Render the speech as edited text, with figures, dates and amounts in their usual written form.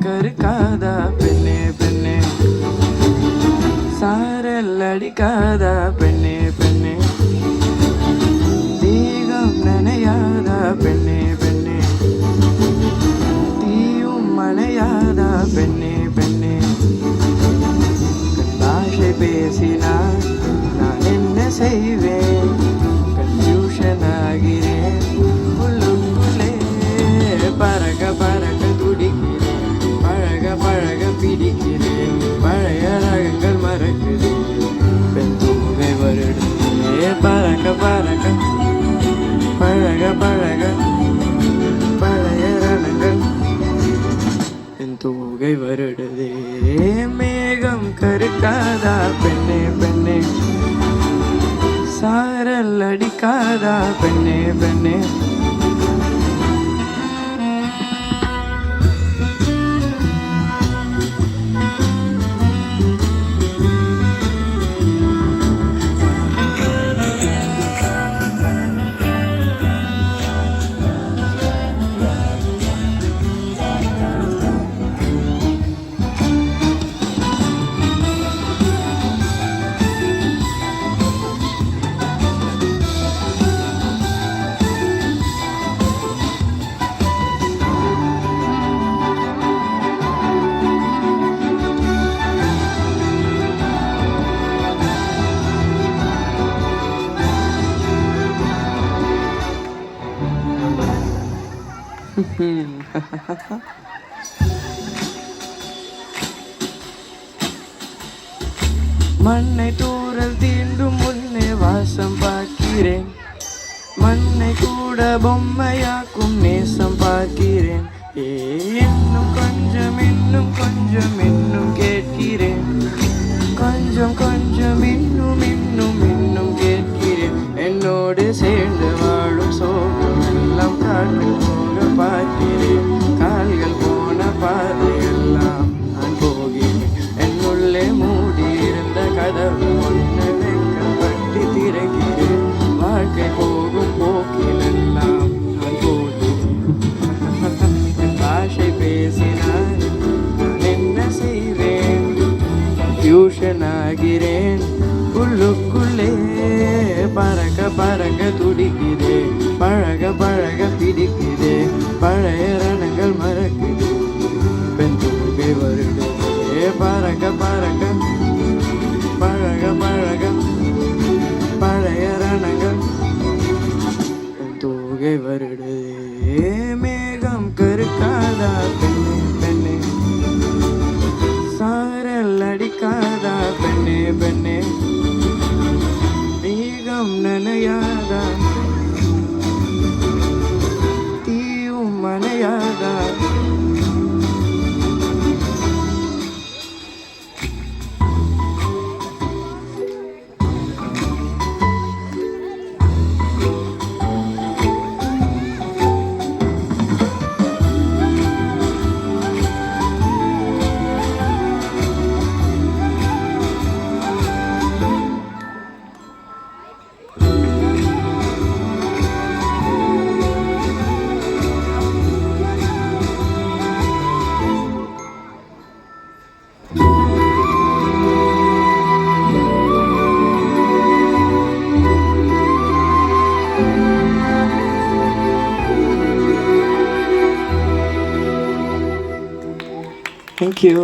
கருக்காதா பெண்ணே பெண்ணே, சாரல் அடிக்காதா பெண்ணே பெண்ணே, தேகம் நனையாதா பெண்ணே பெண்ணே, தீயும் மனையாதா பெண்ணே பெண்ணே. பாஷை பேசினால் நான் என்ன செய்வேன், கன்ஃபியூஷன் ஆகிறேன் உள்ளுக்குள்ளே. பறக்க பறக்க துடிக்கிறேன், பழக பழக பிடிக்கிறேன், பழைய ரகங்கள் மறக்கிறேன், பெண் தூங்கை வருடுதே. பறக்க பறக்க பழக பழக பழைய ரணங்கள் என் தூகை வருடுதே. மேகம் கருக்காதா பெண்ணே பெண்ணே, சாரல் அடிக்காதா பெண்ணே பெண்ணே. மண்ணை தூரல் தீண்டும் முன்னே வாசம் பார்க்கிறேன், மண்ணை கூட பொம்மையாக்கும் நேசம் பார்க்கிறேன். இன்னும் கொஞ்சம் இன்னும் கொஞ்சம் இன்னும் கேட்கிறேன், கொஞ்சம் கொஞ்சம் இன்னும் இன்னும் இன்னும் கேட்கிறேன். என்னோடு சேர்ந்து வாழும் சோகம் எல்லாம் காட்டு போக பார்க்கிறேன், கால்கள் போன பாதையெல்லாம் நான் போகிறேன். என்னுள்ளே மூடி இருந்த கதவு ஒன்று வெக்கப்பட்டு திறக்கிறேன், வாழ்க்கை போகும் போக்கில் எல்லாம் நான் போகிறேன். பாஷை பேசினால் நான் என்ன செய்வேன், டியூஷன் ஆகிறேன் உள்ளுக்குள்ளே. பறக்க பறக்க துடிக்குதே, பழக பழக பிடிக்குதே, பழைய ரணங்கள் மறக்குது, பெண் தூங்கை வருடுதே. பறக்க பறக்க பழக பழக பழைய ரணங்கள் பெண் தூங்கை வருடுதே. மேகம் கருக்காதா பெண்ணே பெண்ணே, சாரல் அடிக்காதா பெண்ணே பெண்ணே, தேகம் நனையாதா தீயும் மனையாதா. Thank you.